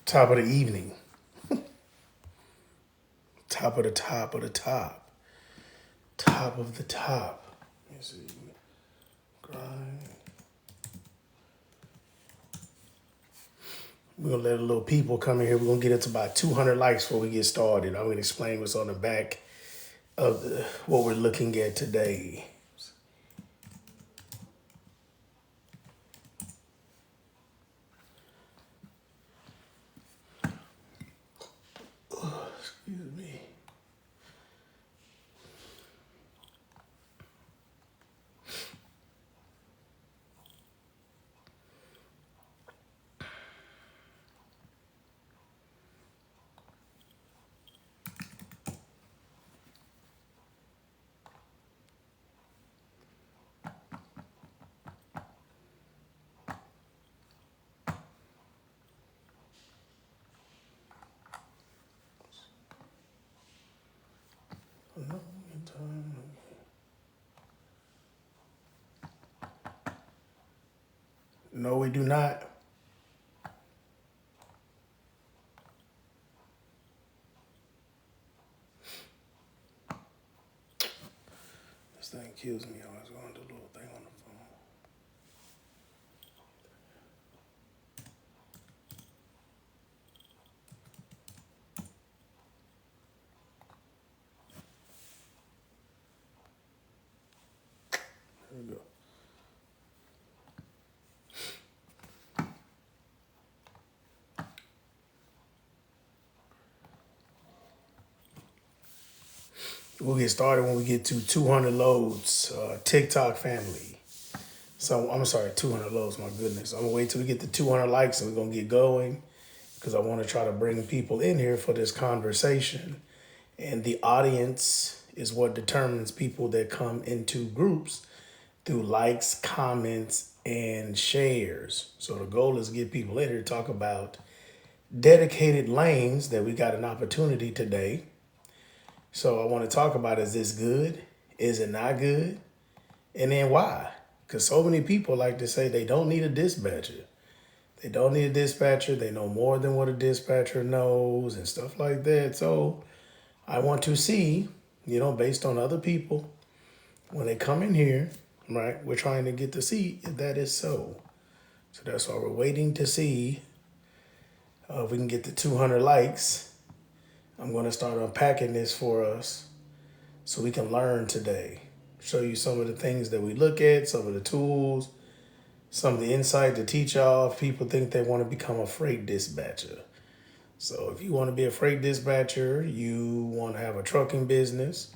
Top of the evening. Top of the top of the top. Top of the top. Let me see. Grind. We're gonna let a little people come in here. We're gonna get it to about 200 likes before we get started. I'm gonna explain what's on the back of what we're looking at today. Excuse me. No, we do not. This thing kills me. I was going to do a little thing on the phone. There we go. We'll get started when we get to 200 loads. TikTok family. So I'm sorry, 200 loads. My goodness, I'm gonna wait till we get to 200 likes and we're gonna get going because I want to try to bring people in here for this conversation. And the audience is what determines people that come into groups through likes, comments, and shares. So the goal is to get people in here to talk about dedicated lanes that we got an opportunity today. So I want to talk about, is this good? Is it not good? And then why? Because so many people like to say they don't need a dispatcher. They don't need a dispatcher. They know more than what a dispatcher knows and stuff like that. So I want to see, based on other people, when they come in here, right, we're trying to get to see if that is so. So that's why we're waiting to see if we can get to 200 likes. I'm going to start unpacking this for us so we can learn today. Show you some of the things that we look at, some of the tools, some of the insight to teach y'all if people think they want to become a freight dispatcher. So if you want to be a freight dispatcher, you want to have a trucking business,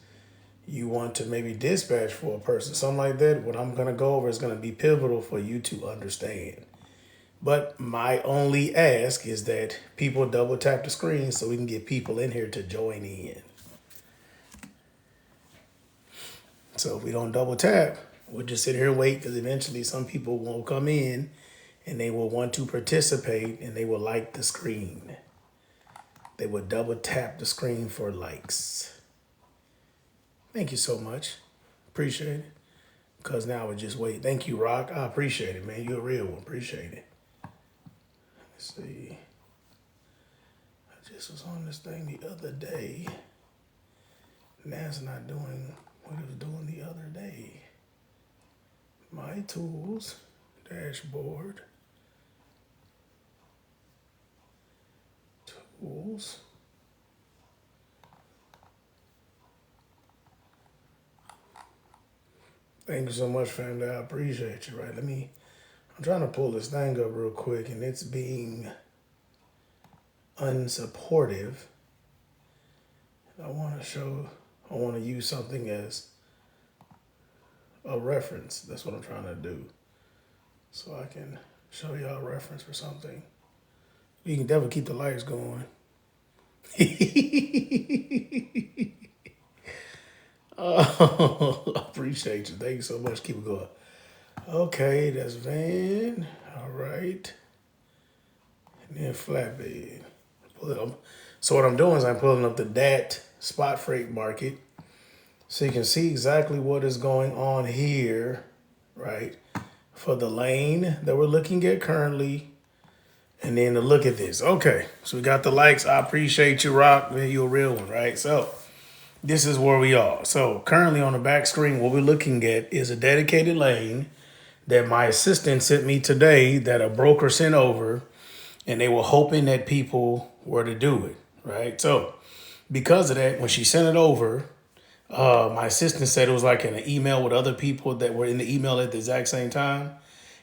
you want to maybe dispatch for a person, something like that, what I'm going to go over is going to be pivotal for you to understand. But my only ask is that people double tap the screen so we can get people in here to join in. So if we don't double tap, we'll just sit here and wait because eventually some people will come in and they will want to participate and they will like the screen. They will double tap the screen for likes. Thank you so much. Appreciate it. Because now we just wait. Thank you, Rock. I appreciate it, man. You're a real one. Appreciate it. Let's see. I just was on this thing the other day. Now it's not doing what it was doing the other day. My tools, dashboard, tools. Thank you so much, family. I appreciate you. Right, I'm trying to pull this thing up real quick and it's being unsupportive. I want to use something as a reference. That's what I'm trying to do. So I can show y'all a reference for something. You can definitely keep the lights going. Oh, I appreciate you. Thank you so much. Keep it going. Okay, that's van. All right. And then flatbed. Pull it up. So what I'm doing is I'm pulling up the DAT spot freight market so you can see exactly what is going on here, right? For the lane that we're looking at currently And then to look at this. Okay, so we got the likes. I appreciate you, Rock. Man, you a real one, right? So this is where we are. So currently on the back screen, what we're looking at is a dedicated lane that my assistant sent me today that a broker sent over, and they were hoping that people were to do it, right? So because of that, when she sent it over, my assistant said it was like in an email with other people that were in the email at the exact same time.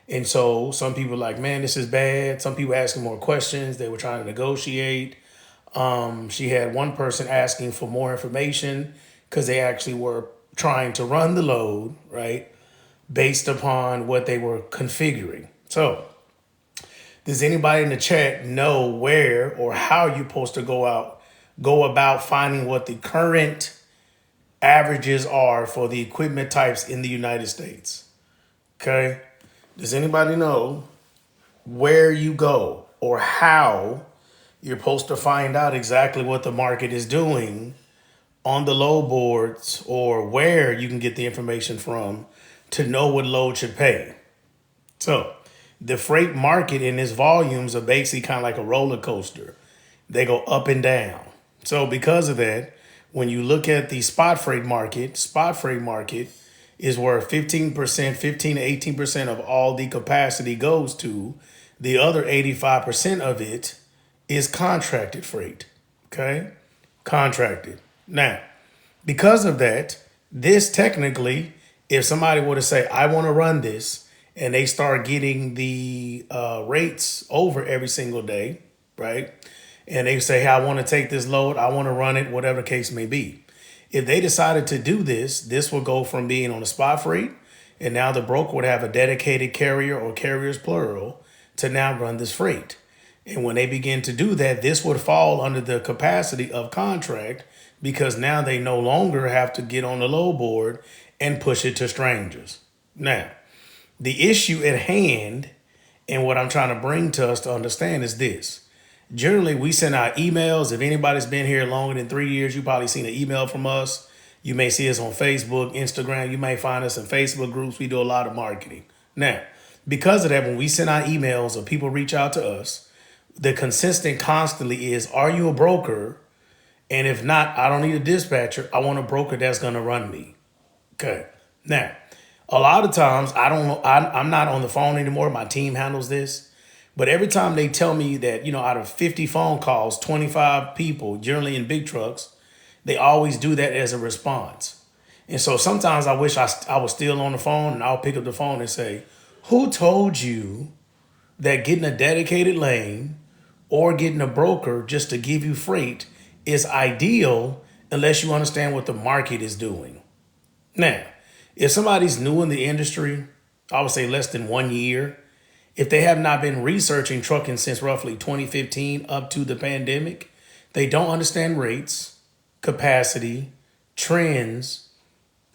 And so some people were like, man, this is bad. Some people asking more questions. They were trying to negotiate. She had one person asking for more information because they actually were trying to run the load, right, based upon what they were configuring. So does anybody in the chat know where or how you're supposed to go about finding what the current averages are for the equipment types in the United States? Okay. Does anybody know where you go or how you're supposed to find out exactly what the market is doing on the load boards, or where you can get the information from to know what load should pay? So the freight market in its volumes are basically kind of like a roller coaster. They go up and down. So because of that, when you look at the spot freight market is where 15%, 15 to 18% of all the capacity goes to. The other 85% of it is contracted freight. Okay? Contracted. Now, because of that, this technically, if somebody were to say, I want to run this, and they start getting the rates over every single day, right? And they say, hey, I want to take this load, I want to run it, whatever the case may be. If they decided to do this, this will go from being on a spot freight, and now the broker would have a dedicated carrier or carriers plural to now run this freight. And when they begin to do that, this would fall under the capacity of contract, because now they no longer have to get on the load board and push it to strangers. Now, the issue at hand and what I'm trying to bring to us to understand is this. Generally, we send out emails. If anybody's been here longer than 3 years, you probably seen an email from us. You may see us on Facebook, Instagram. You may find us in Facebook groups. We do a lot of marketing. Now, because of that, when we send out emails or people reach out to us, the consistent constantly is, are you a broker? And if not, I don't need a dispatcher. I want a broker that's going to run me. Okay. Now, a lot of times I'm not on the phone anymore. My team handles this. But every time they tell me that, out of 50 phone calls, 25 people, generally in big trucks, they always do that as a response. And so sometimes I wish I was still on the phone, and I'll pick up the phone and say, who told you that getting a dedicated lane or getting a broker just to give you freight is ideal unless you understand what the market is doing? Now, if somebody's new in the industry, I would say less than 1 year, if they have not been researching trucking since roughly 2015 up to the pandemic, they don't understand rates, capacity, trends,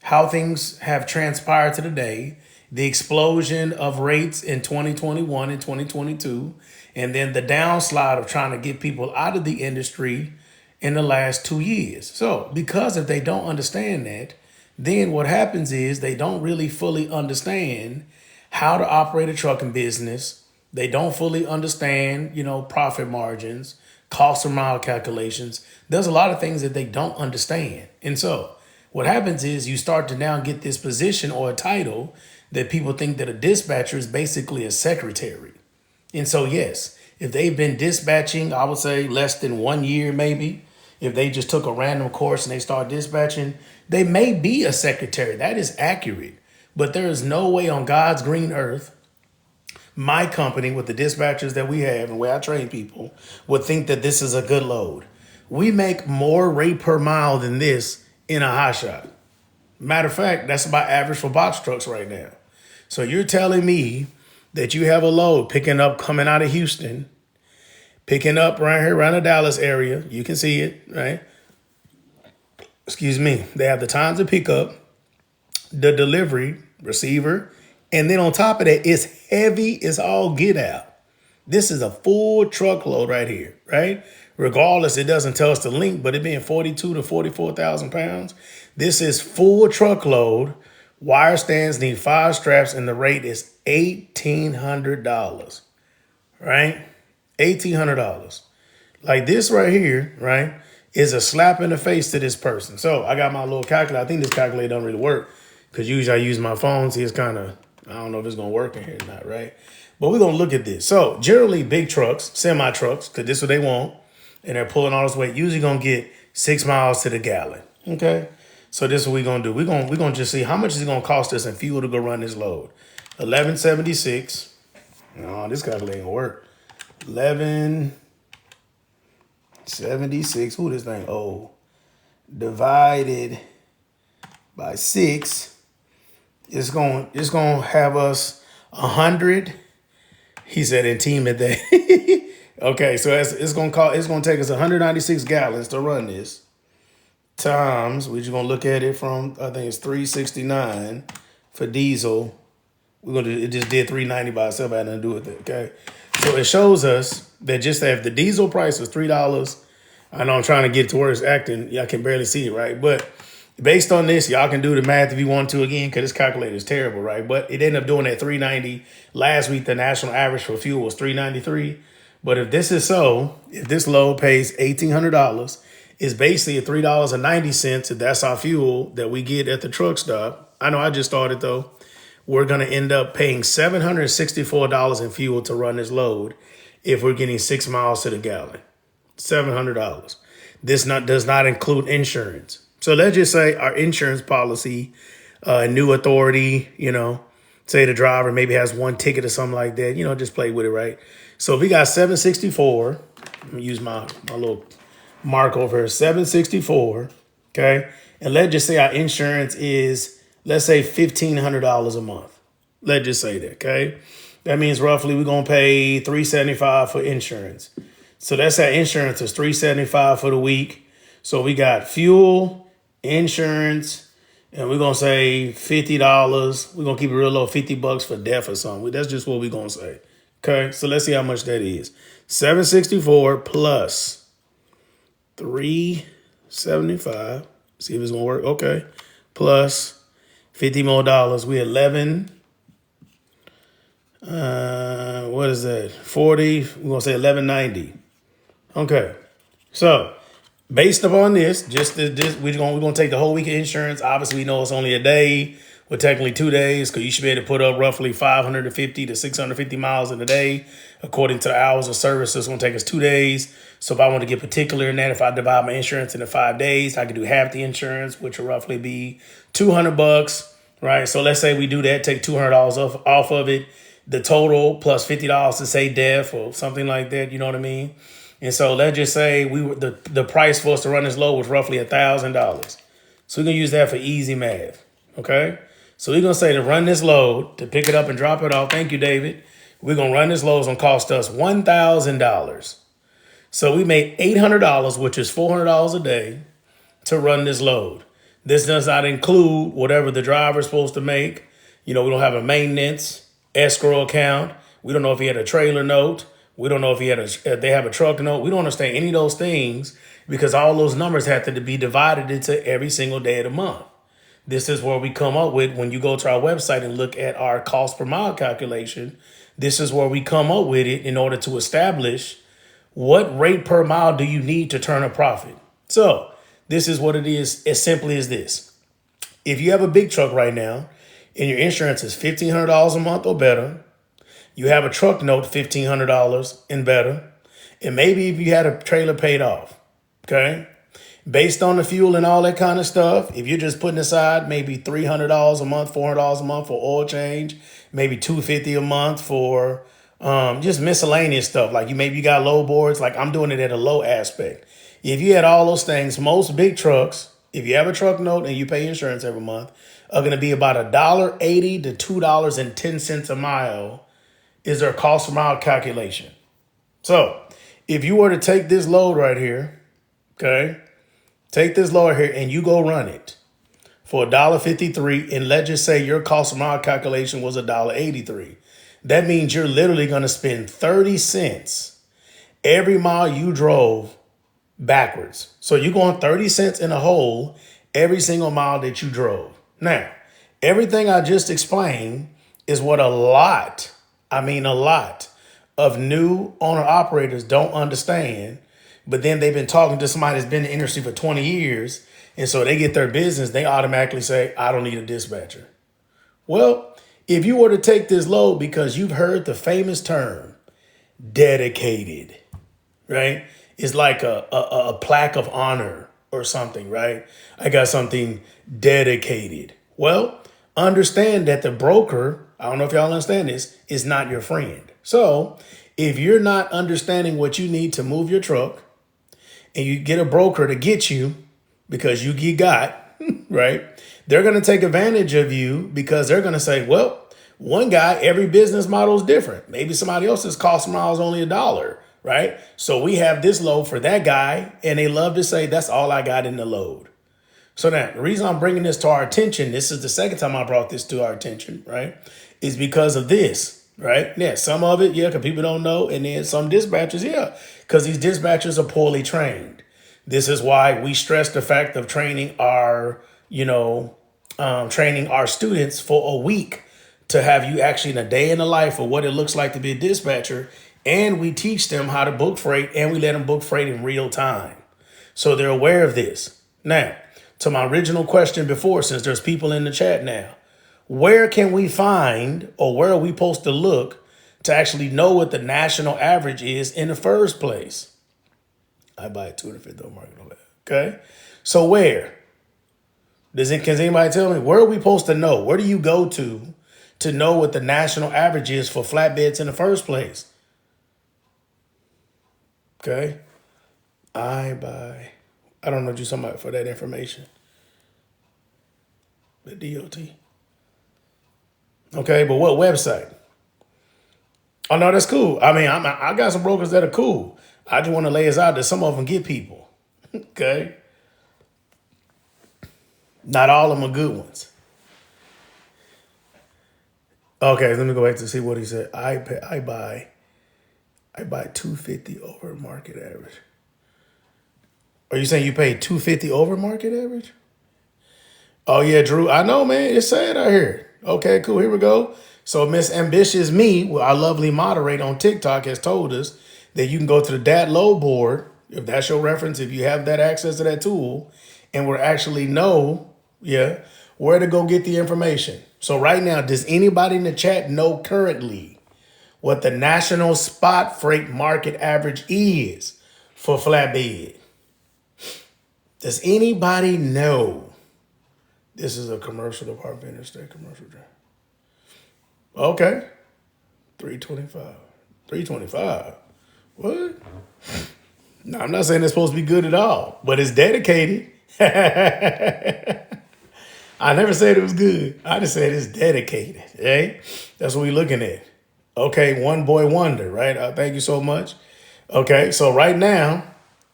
how things have transpired to today, the explosion of rates in 2021 and 2022, and then the downslide of trying to get people out of the industry in the last 2 years. So because if they don't understand that, then what happens is they don't really fully understand how to operate a trucking business. They don't fully understand, profit margins, cost per mile calculations. There's a lot of things that they don't understand. And so what happens is you start to now get this position or a title that people think that a dispatcher is basically a secretary. And so, yes, if they've been dispatching, I would say less than 1 year, maybe, if they just took a random course and they start dispatching, they may be a secretary. That is accurate. But there is no way on God's green earth my company, with the dispatchers that we have and the way I train people, would think that this is a good load. We make more rate per mile than this in a hot shot. Matter of fact, that's about average for box trucks right now. So you're telling me that you have a load picking up coming out of Houston, picking up right here around the Dallas area. You can see it, right? Excuse me. They have the times to pick up, the delivery, receiver, and then on top of that, it's heavy as all get out. This is a full truckload right here, right? Regardless, it doesn't tell us the length, but it being 42 to 44,000 pounds, this is full truckload. Wire stands need 5 straps, and the rate is $1,800, right? $1,800. Like this right here, right, is a slap in the face to this person. So I got my little calculator. I think this calculator don't really work because usually I use my phone. See, it's kind of, I don't know if it's going to work in here or not, right? But we're going to look at this. So generally big trucks, semi trucks, because this is what they want, and they're pulling all this weight, usually going to get 6 miles to the gallon. Okay. So this is what we're going to do. We're going to just see how much is it going to cost us in fuel to go run this load. 1176. No, this calculator ain't gonna work. 1176. Ooh, this thing old. Divided by 6. It's gonna have us 100. He said intimate that. Okay, so it's gonna take us 196 gallons to run this. Times, we're just gonna look at it from, I think it's 369 for diesel. It just did 390 by itself. I had nothing to do with it. Okay. So it shows us that just if the diesel price was $3, I know I'm trying to get to where it's acting. Y'all can barely see it, right? But based on this, y'all can do the math if you want to again, because this calculator is terrible, right? But it ended up doing that 390. Last week, the national average for fuel was 393. But if this is so, if this load pays $1,800, it's basically at $3.90 if that's our fuel that we get at the truck stop. I know I just started though. We're going to end up paying $764 in fuel to run this load if we're getting 6 miles to the gallon. $700. This does not include insurance. So let's just say our insurance policy, new authority, say the driver maybe has one ticket or something like that, just play with it, right? So if we got 764, let me use my little mark over here, 764, okay? And let's just say our insurance is, let's say $1,500 a month. Let's just say that, okay? That means roughly we're going to pay $375 for insurance. So that's that insurance is $375 for the week. So we got fuel, insurance, and we're going to say $50. We're going to keep it real low, $50 for death or something. That's just what we're going to say. Okay, so let's see how much that is. 764 plus 375. See if it's going to work. Okay. Plus $50 more. We 11. What is that? 40. We're gonna say 1190. Okay. So based upon this, we're gonna take the whole week of insurance. Obviously, we know it's only a day, but technically 2 days, because you should be able to put up roughly 550 to 650 miles in a day, according to the hours of service. So it's gonna take us 2 days. So if I want to get particular in that, if I divide my insurance into 5 days, I could do half the insurance, which will roughly be $200, right? So let's say we do that, take $200 off of it, the total plus $50 to say death or something like that. You know what I mean? And so let's just say the price for us to run this load was roughly $1,000. So we're gonna use that for easy math. Okay. So we're gonna say to run this load, to pick it up and drop it off. Thank you, David. We're gonna run this load. It's gonna cost us $1,000. So we made $800, which is $400 a day, to run this load. This does not include whatever the driver's supposed to make. We don't have a maintenance, escrow account. We don't know if he had a trailer note. We don't know if they have a truck note. We don't understand any of those things because all those numbers have to be divided into every single day of the month. This is where we come up with, when you go to our website and look at our cost per mile calculation, this is where we come up with it in order to establish what rate per mile do you need to turn a profit. So this is what it is, as simply as this. If you have a big truck right now and your insurance is $1,500 a month or better, you have a truck note $1,500 and better, and maybe if you had a trailer paid off, okay? Based on the fuel and all that kind of stuff, if you're just putting aside maybe $300 a month, $400 a month for oil change, maybe $250 a month for just miscellaneous stuff. Like maybe you got low boards, like I'm doing it at a low aspect. If you had all those things, most big trucks, if you have a truck note and you pay insurance every month, are going to be about $1.80 to $2.10 a mile is their cost per mile calculation. So if you were to take this load right here, okay, take this load here and you go run it for $1.53, and let's just say your cost per mile calculation was $1.83. That means you're literally going to spend 30 cents every mile you drove backwards. So you're going 30 cents in a hole every single mile that you drove. Now, everything I just explained is what a lot of new owner operators don't understand, but then they've been talking to somebody that's been in the industry for 20 years. And so they get their business, they automatically say, I don't need a dispatcher. Well, if you were to take this load because you've heard the famous term dedicated, right? It's like a plaque of honor or something, right? I got something dedicated. Well, understand that the broker, I don't know if y'all understand this, is not your friend. So if you're not understanding what you need to move your truck and you get a broker to get you because you get got, right? They're going to take advantage of you because they're going to say, well, one guy, every business model is different. Maybe somebody else's cost miles only $1, right? So we have this load for that guy, and they love to say, that's all I got in the load. So now, the reason I'm bringing this to our attention, this is the second time I brought this to our attention, right, is because of this, right? Yeah, some of it, yeah, because people don't know, and then some dispatchers, yeah, because these dispatchers are poorly trained. This is why we stress the fact of training our, training our students for a week to have you actually in a day in the life of what it looks like to be a dispatcher. And we teach them how to book freight, and we let them book freight in real time. So they're aware of this. Now, to my original question before, since there's people in the chat now, where can we find or where are we supposed to look to actually know what the national average is in the first place? I buy it $250 market on that. Okay. So where? Can anybody tell me where are we supposed to know? Where do you go to know what the national average is for flatbeds in the first place? Okay. I don't know what you're talking about for that information. The DOT. Okay, but what website? Oh, no, that's cool. I mean, I got some brokers that are cool. I just want to lay this out that some of them get people. Okay. Not all of them are good ones. Okay, let me go back to see what he said. I buy $250 over market average. Are you saying you paid $250 over market average? Oh yeah, Drew. I know, man. It's sad out here. Okay, cool. Here we go. So Miss Ambitious Me, our lovely moderator on TikTok, has told us that you can go to the DAT load board, if that's your reference, if you have that access to that tool, and we'll actually know, where to go get the information. So right now, does anybody in the chat know currently what the national spot freight market average is for flatbed? Does anybody know? This is a commercial department, interstate commercial drive. Okay. 325. 325. What? No, I'm not saying it's supposed to be good at all, but it's dedicated. I never said it was good. I just said it's dedicated. Right? That's what we're looking at. Okay, one boy wonder, right? Thank you so much. Okay, so right now,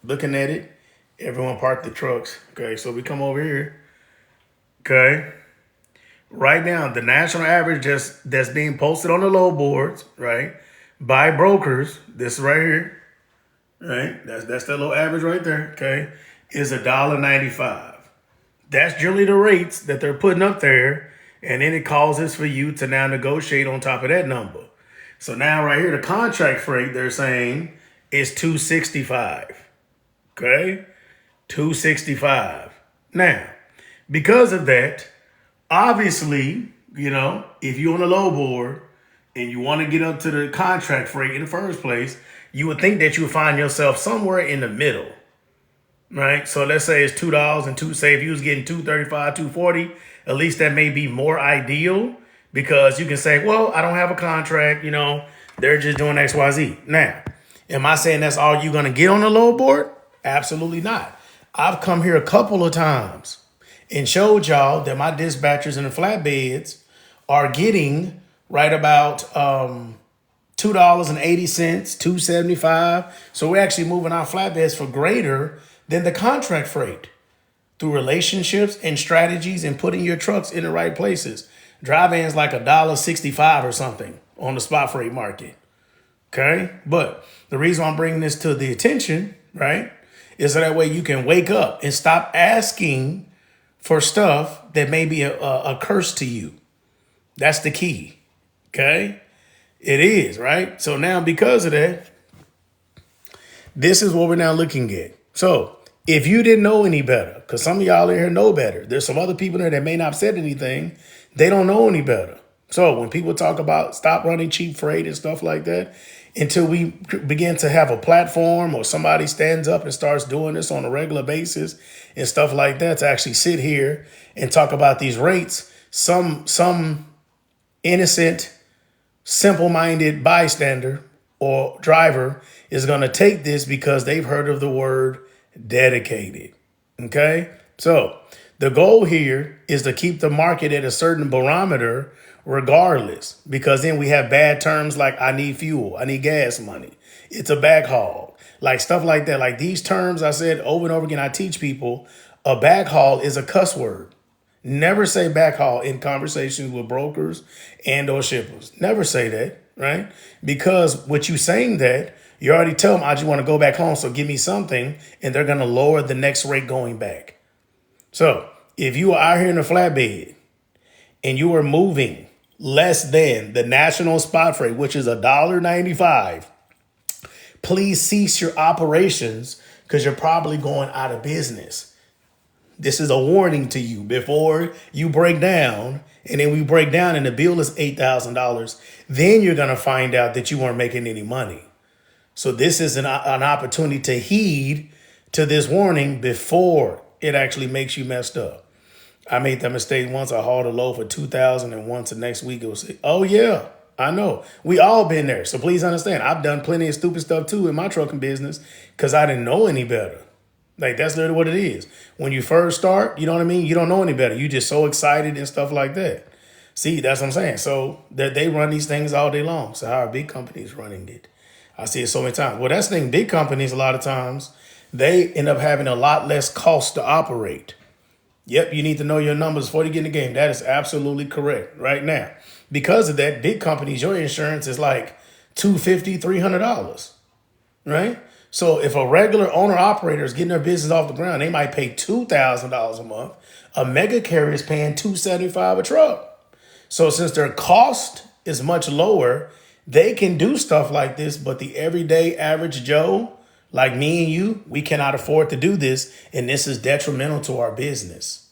looking at it, everyone parked the trucks. Okay, so we come over here. Okay. Right now, the national average that's being posted on the load boards, right, by brokers, this right here, right, that's that little average right there, okay, is $1.95. That's generally the rates that they're putting up there, and then it causes for you to now negotiate on top of that number. So now right here, the contract freight, they're saying is $265, okay, $265. Now, because of that, obviously, if you're on the low board and you want to get up to the contract freight in the first place, you would think that you would find yourself somewhere in the middle, right? So let's say it's $2 and say if you was getting $2.35, $2.40, at least that may be more ideal because you can say, well, I don't have a contract, they're just doing X, Y, Z. Now, am I saying that's all you're going to get on the low board? Absolutely not. I've come here a couple of times and showed y'all that my dispatchers in the flatbeds are getting right about $2.80, $2.75. So we're actually moving our flatbeds for greater than the contract freight through relationships and strategies and putting your trucks in the right places. Drive-in's like $1.65 or something on the spot freight market. Okay? But the reason I'm bringing this to the attention, right, is so that way you can wake up and stop asking for stuff that may be a curse to you. That's the key. Okay? It is, right? So now because of that, this is what we're now looking at. So if you didn't know any better, because some of y'all in here know better, there's some other people there that may not have said anything. They don't know any better. So when people talk about stop running cheap freight and stuff like that, until we begin to have a platform or somebody stands up and starts doing this on a regular basis and stuff like that, to actually sit here and talk about these rates, some innocent, simple-minded bystander or driver is going to take this because they've heard of the word dedicated. Okay? So the goal here is to keep the market at a certain barometer regardless, because then we have bad terms like I need fuel, I need gas money, it's a backhaul, like stuff like that. Like these terms I said over and over again, I teach people a backhaul is a cuss word. Never say backhaul in conversations with brokers and or shippers. Never say that, right? Because what you saying that, you already tell them, I just want to go back home, so give me something, and they're going to lower the next rate going back. So if you are out here in a flatbed and you are moving less than the national spot rate, which is $1.95, please cease your operations because you're probably going out of business. This is a warning to you before you break down. And then we break down and the bill is $8,000. Then you're going to find out that you weren't making any money. So this is an opportunity to heed to this warning before it actually makes you messed up. I made that mistake once. I hauled a load for $2,000 and once the next week it was, oh yeah, I know. We all been there. So please understand, I've done plenty of stupid stuff too in my trucking business because I didn't know any better. Like that's literally what it is. When you first start, you know what I mean? You don't know any better. You just so excited and stuff like that. See, that's what I'm saying. So that they run these things all day long. So how are big companies running it? I see it so many times. Well, that's the thing. Big companies, a lot of times, they end up having a lot less cost to operate. Yep, you need to know your numbers before you get in the game. That is absolutely correct right now. Because of that, big companies, your insurance is like $250, $300, right? So if a regular owner operator is getting their business off the ground, they might pay $2,000 a month. A mega carrier is paying $275 a truck. So since their cost is much lower, they can do stuff like this, but the everyday average Joe, like me and you, we cannot afford to do this, and this is detrimental to our business.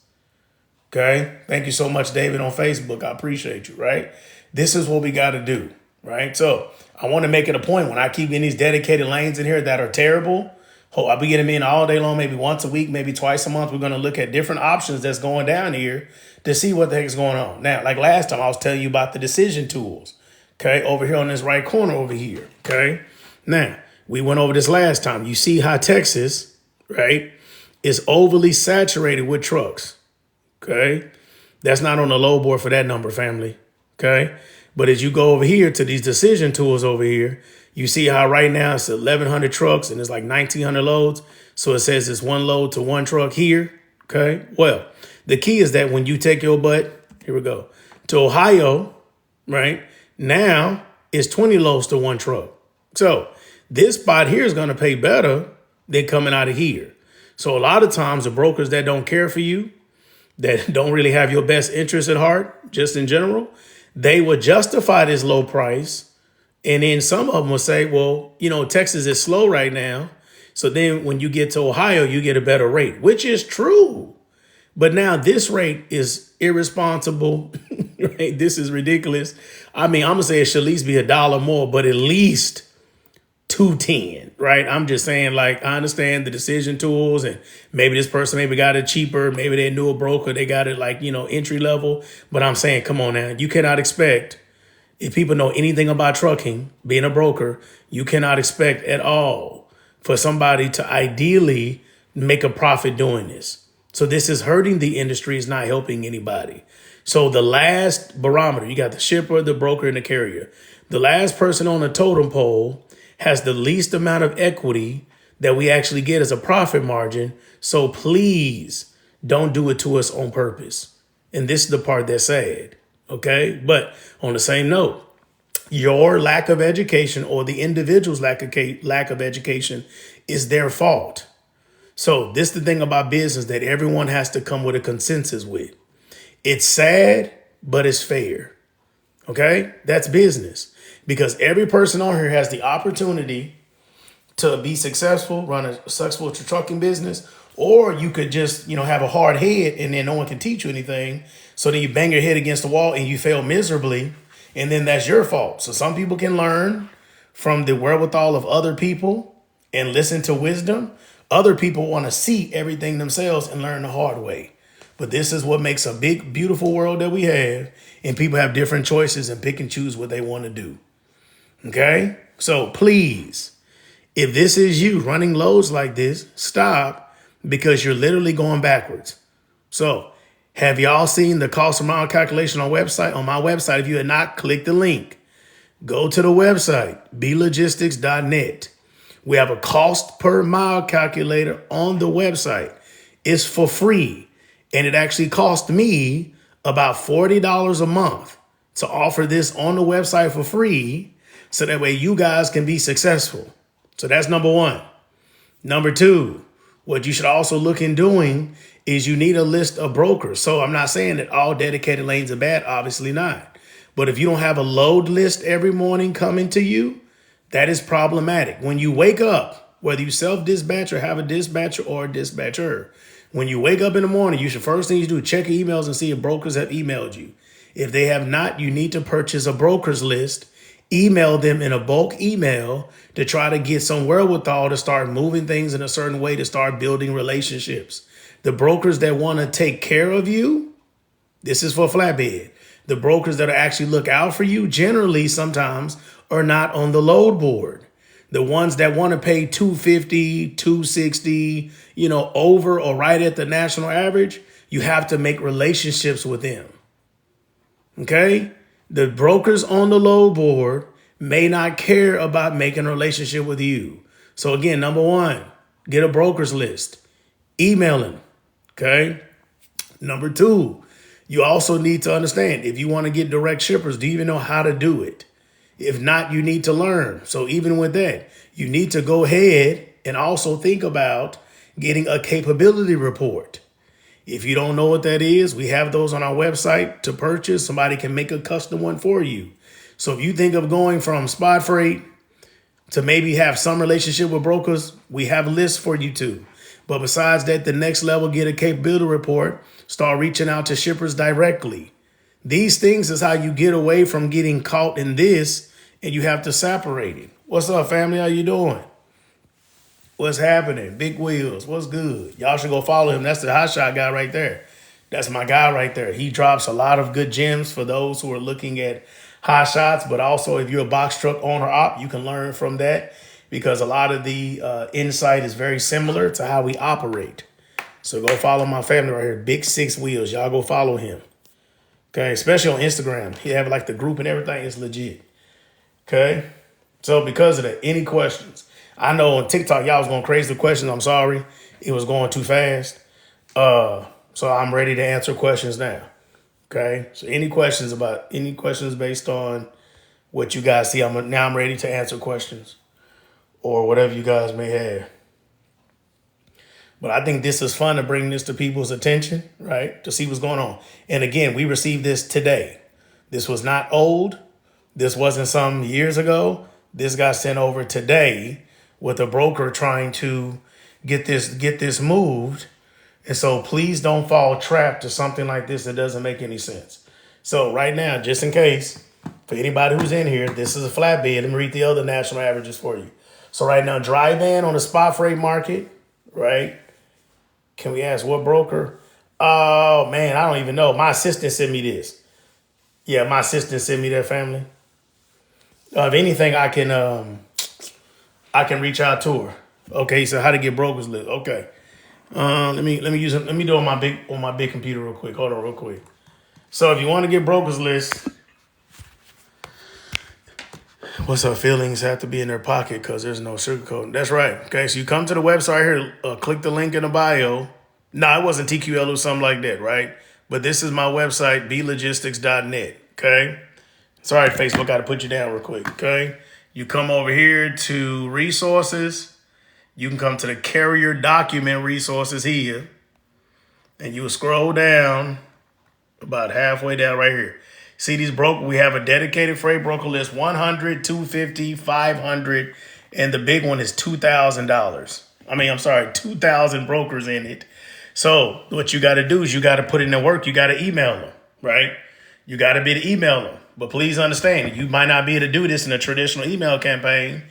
Okay? Thank you so much, David, on Facebook. I appreciate you, right? This is what we got to do, right? So I want to make it a point when I keep in these dedicated lanes in here that are terrible, I'll be getting them in all day long, maybe once a week, maybe twice a month. We're going to look at different options that's going down here to see what the heck is going on. Now, like last time, I was telling you about the decision tools, okay, over here on this right corner over here, okay? Now, we went over this last time. You see how Texas, right, is overly saturated with trucks, okay? That's not on the load board for that number, family, okay? But as you go over here to these decision tools over here, you see how right now it's 1,100 trucks and it's like 1,900 loads. So it says it's one load to one truck here, okay? Well, the key is that when you take your butt, here we go, to Ohio, right, now it's 20 loads to one truck. So this spot here is going to pay better than coming out of here. So a lot of times the brokers that don't care for you, that don't really have your best interest at heart, just in general, they will justify this low price. And then some of them will say, well, you know, Texas is slow right now. So then when you get to Ohio, you get a better rate, which is true. But now this rate is irresponsible. Right? This is ridiculous. I mean, I'm going to say it should at least be $1 more, but at least $2.10, right? I'm just saying, like, I understand the decision tools and maybe this person maybe got it cheaper. Maybe they knew a broker. They got it like, you know, entry level. But I'm saying, come on now, you cannot expect, if people know anything about trucking, being a broker, you cannot expect at all for somebody to ideally make a profit doing this. So this is hurting the industry. It's not helping anybody. So the last barometer, you got the shipper, the broker, and the carrier. The last person on the totem pole has the least amount of equity that we actually get as a profit margin. So please don't do it to us on purpose. And this is the part that's sad. Okay. But on the same note, your lack of education or the individual's lack of education is their fault. So this is the thing about business that everyone has to come with a consensus with. It's sad, but it's fair. Okay. That's business. because every person on here has the opportunity to be successful, run a successful trucking business, or you could just, have a hard head and then no one can teach you anything. So then you bang your head against the wall and you fail miserably. And then that's your fault. So some people can learn from the wherewithal of other people and listen to wisdom. Other people want to see everything themselves and learn the hard way. But this is what makes a big, beautiful world that we have. And people have different choices and pick and choose what they want to do. Okay? So please, if this is you running loads like this, stop, because you're literally going backwards. So have y'all seen the cost per mile calculation on my website? If you had not, click the link. Go to the website, belogistics.net. We have a cost per mile calculator on the website. It's for free. And it actually cost me about $40 a month to offer this on the website for free. So that way you guys can be successful. So that's number one. Number two, what you should also look in doing is you need a list of brokers. So I'm not saying that all dedicated lanes are bad, obviously not. But if you don't have a load list every morning coming to you, that is problematic. When you wake up, whether you self-dispatch or have a dispatcher or a dispatcher, when you wake up in the morning, you should first thing you do, check your emails and see if brokers have emailed you. If they have not, you need to purchase a broker's list. Email them in a bulk email to try to get some wherewithal to start moving things in a certain way, to start building relationships. The brokers that want to take care of you, this is for flatbed. The brokers that actually look out for you generally sometimes are not on the load board. The ones that want to pay $250, $260, over or right at the national average, you have to make relationships with them. Okay? The brokers on the load board may not care about making a relationship with you. So again, number one, get a broker's list. Email them. Okay? Number two, you also need to understand, if you want to get direct shippers, do you even know how to do it? If not, you need to learn. So even with that, you need to go ahead and also think about getting a capability report. If you don't know what that is, we have those on our website to purchase. Somebody can make a custom one for you. So if you think of going from spot freight to maybe have some relationship with brokers, we have lists for you too. But besides that, the next level, get a capability report, start reaching out to shippers directly. These things is how you get away from getting caught in this, and you have to separate it. What's up, family? How you doing? What's happening? Big Wheels, what's good? Y'all should go follow him. That's the hot shot guy right there. That's my guy right there. He drops a lot of good gems for those who are looking at hot shots, but also if you're a box truck owner op, you can learn from that, because a lot of the insight is very similar to how we operate. So go follow my family right here, Big Six Wheels. Y'all go follow him. Okay, especially on Instagram. He have like the group and everything. It's legit. Okay, so because of that, any questions? I know on TikTok, y'all was going crazy with questions. I'm sorry. It was going too fast. So I'm ready to answer questions now. Okay. So any questions based on what you guys see? I'm ready to answer questions or whatever you guys may have. But I think this is fun to bring this to people's attention, right? To see what's going on. And again, we received this today. This was not old. This wasn't some years ago. This got sent over today with a broker trying to get this moved. And so please don't fall trapped to something like this that doesn't make any sense. So right now, just in case, for anybody who's in here, this is a flatbed. Let me read the other national averages for you. So right now, dry van on the spot freight market, right? Can we ask what broker? Oh, man, I don't even know. My assistant sent me this. Yeah, my assistant sent me that, family. If anything, I can reach out to her. Okay, so how to get brokers list. Okay. Let me do it on my big computer real quick. Hold on real quick. So if you want to get brokers list, what's her feelings have to be in their pocket because there's no sugarcoating. That's right. Okay, so you come to the website here, click the link in the bio. No, it wasn't TQL or something like that, right? But this is my website, belogistics.net. Okay. Sorry, Facebook, got to put you down real quick. Okay. You come over here to resources. You can come to the carrier document resources here. And you will scroll down about halfway down right here. See these broker, we have a dedicated freight broker list, 100, 250, 500, and the big one is $2,000. I mean, I'm sorry, 2,000 brokers in it. So what you got to do is you got to put in the work. You got to email them, right? You got to be to email them. But please understand, you might not be able to do this in a traditional email campaign.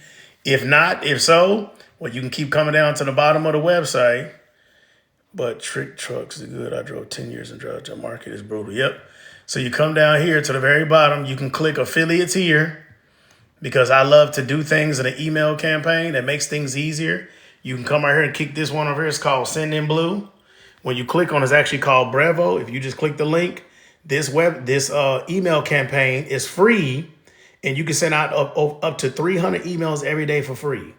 If so, well, you can keep coming down to the bottom of the website. But trick trucks is good. I drove 10 years in Georgia. Market is brutal. Yep. So you come down here to the very bottom. You can click affiliates here because I love to do things in an email campaign that makes things easier. You can come right here and kick this one over here. It's called Send in Blue. When you click on, it's actually called Brevo. If you just click the link, this email campaign is free, and you can send out up to 300 emails every day for free.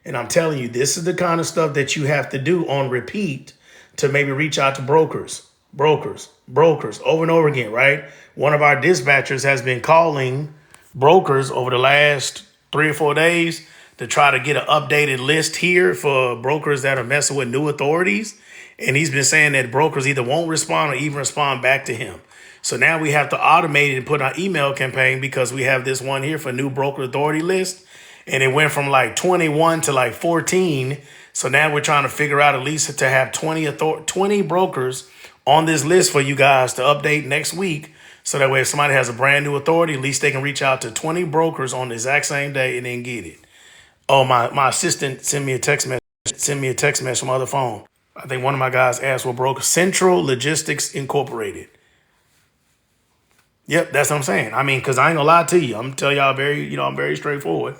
And I'm telling you, this is the kind of stuff that you have to do on repeat to maybe reach out to brokers over and over again, right? One of our dispatchers has been calling brokers over the last 3 or 4 days to try to get an updated list here for brokers that are messing with new authorities. And he's been saying that brokers either won't respond or even respond back to him. So now we have to automate it and put our email campaign because we have this one here for new broker authority list. And it went from like 21 to like 14. So now we're trying to figure out at least to have 20 brokers on this list for you guys to update next week. So that way, if somebody has a brand new authority, at least they can reach out to 20 brokers on the exact same day and then get it. Oh, my assistant sent me a text message from my other phone. I think one of my guys asked what broker. Central Logistics Incorporated. Yep, that's what I'm saying. I mean, because I ain't gonna lie to you. I'm tell y'all I'm very straightforward.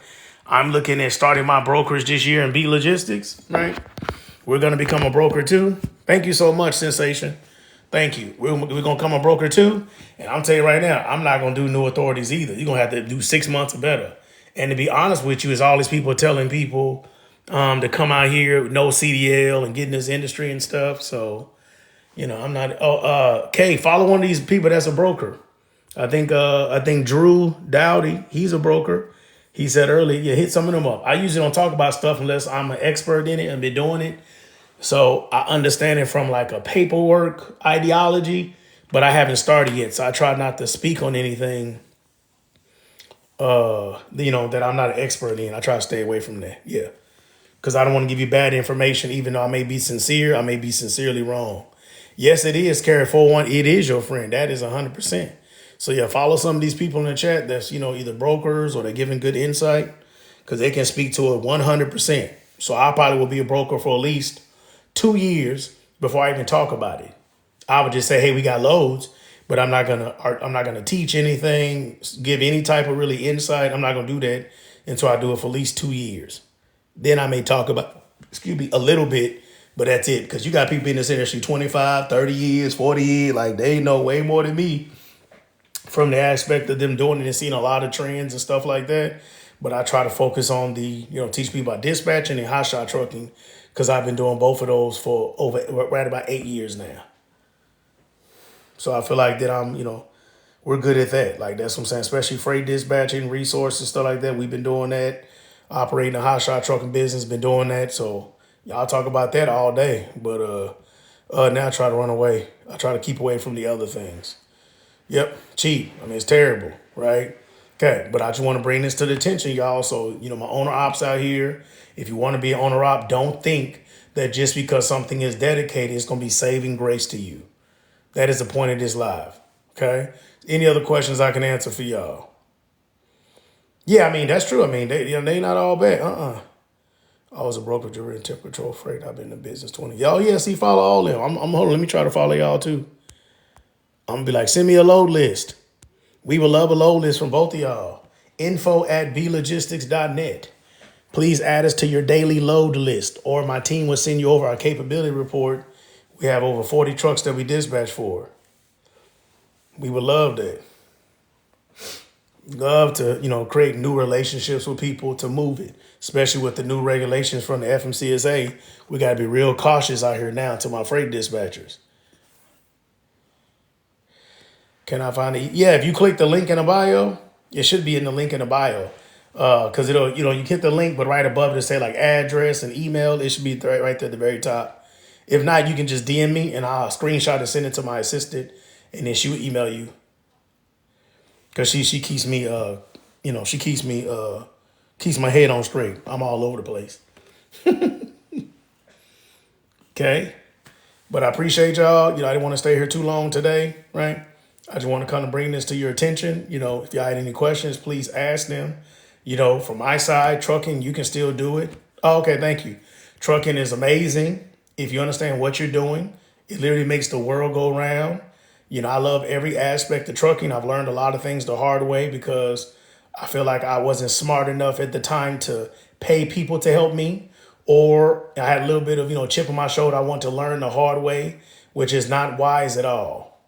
I'm looking at starting my brokerage this year in B Logistics, right? We're gonna become a broker too. Thank you so much, Sensation. Thank you. We're gonna become a broker too. And I'm telling you right now, I'm not gonna do new authorities either. You're gonna have to do 6 months or better. And to be honest with you, is all these people telling people to come out here with no CDL and get in this industry and stuff. So, I'm not. Kay, follow one of these people that's a broker. I think Drew Dowdy, he's a broker. He said earlier, yeah, hit some of them up. I usually don't talk about stuff unless I'm an expert in it and been doing it. So I understand it from like a paperwork ideology, but I haven't started yet. So I try not to speak on anything, that I'm not an expert in. I try to stay away from that. Yeah. Because I don't want to give you bad information, even though I may be sincere. I may be sincerely wrong. Yes, it is. Carry 41. It is your friend. That is 100%. So yeah, follow some of these people in the chat that's, either brokers or they're giving good insight because they can speak to it 100%. So I probably will be a broker for at least 2 years before I even talk about it. I would just say, hey, we got loads, but I'm not gonna teach anything, give any type of really insight. I'm not gonna do that until I do it for at least 2 years. Then I may talk about, a little bit, but that's it. Because you got people in this industry 25, 30 years, 40 years, like they know way more than me from the aspect of them doing it and seeing a lot of trends and stuff like that. But I try to focus on teach people about dispatching and hotshot trucking because I've been doing both of those for right about 8 years now. So I feel like that we're good at that. Like that's what I'm saying, especially freight dispatching, resources, stuff like that. We've been doing that. Operating a hotshot trucking business, been doing that. So y'all talk about that all day. But now I try to run away. I try to keep away from the other things. Yep, cheap. I mean, it's terrible, right? Okay, but I just want to bring this to the attention, y'all. So, my owner ops out here, if you want to be an owner op, don't think that just because something is dedicated, it's going to be saving grace to you. That is the point of this live, okay? Any other questions I can answer for y'all? Yeah, I mean, that's true. I mean, they not all bad. I was a broker during Tip Control Freight. I've been in business 20. Y'all, yeah, see, follow all them. I'm holding. Let me try to follow y'all too. I'm going to be like, send me a load list. We will love a load list from both of y'all. info@blogistics.net. Please add us to your daily load list, or my team will send you over our capability report. We have over 40 trucks that we dispatch for. We would love that. Love to, create new relationships with people to move it, especially with the new regulations from the FMCSA. We got to be real cautious out here now to my freight dispatchers. Can I find it? Yeah, if you click the link in the bio, it should be in the link in the bio. Because it'll, you hit the link, but right above it, say like address and email. It should be right there at the very top. If not, you can just DM me and I'll screenshot and send it to my assistant, and then she will email you. Cause she keeps me she keeps my head on straight. I'm all over the place. Okay. But I appreciate y'all. I didn't want to stay here too long today, right? I just want to kind of bring this to your attention. If y'all had any questions, please ask them. From my side, trucking, you can still do it. Oh, okay, thank you. Trucking is amazing. If you understand what you're doing, it literally makes the world go round. I love every aspect of trucking. I've learned a lot of things the hard way because I feel like I wasn't smart enough at the time to pay people to help me, or I had a little bit of, chip on my shoulder. I want to learn the hard way, which is not wise at all.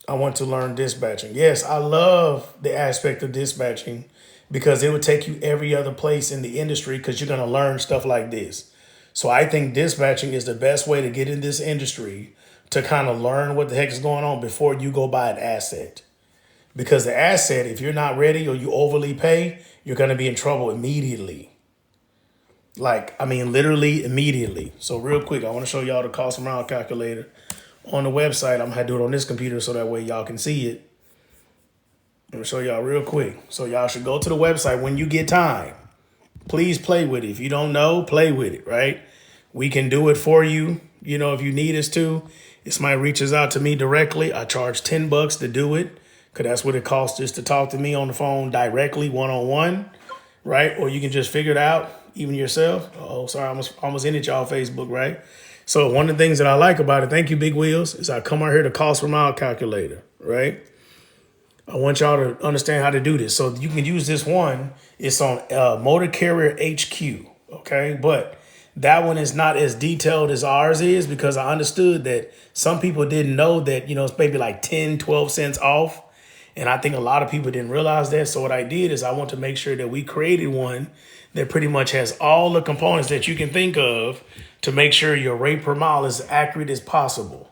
I want to learn dispatching. Yes, I love the aspect of dispatching because it would take you every other place in the industry because you're going to learn stuff like this. So I think dispatching is the best way to get in this industry to kind of learn what the heck is going on before you go buy an asset. Because the asset, if you're not ready or you overly pay, you're going to be in trouble immediately. Literally immediately. So real quick, I want to show y'all the cost per mile calculator on the website. I'm going to have to do it on this computer so that way y'all can see it. I'm going to show y'all real quick. So y'all should go to the website when you get time. Please play with it. If you don't know, play with it, right? We can do it for you. If you need us to. If somebody reaches out to me directly, I charge $10 to do it because that's what it costs just to talk to me on the phone directly, one-on-one, right? Or you can just figure it out even yourself. Oh, sorry, I almost ended y'all Facebook, right? So one of the things that I like about it, thank you, Big Wheels, is I come out here to cost per mile calculator, right? I want y'all to understand how to do this. So you can use this one. It's on Motor Carrier HQ, okay? But that one is not as detailed as ours is because I understood that some people didn't know that, it's maybe like 10, 12 cents off. And I think a lot of people didn't realize that. So what I did is I want to make sure that we created one that pretty much has all the components that you can think of to make sure your rate per mile is as accurate as possible.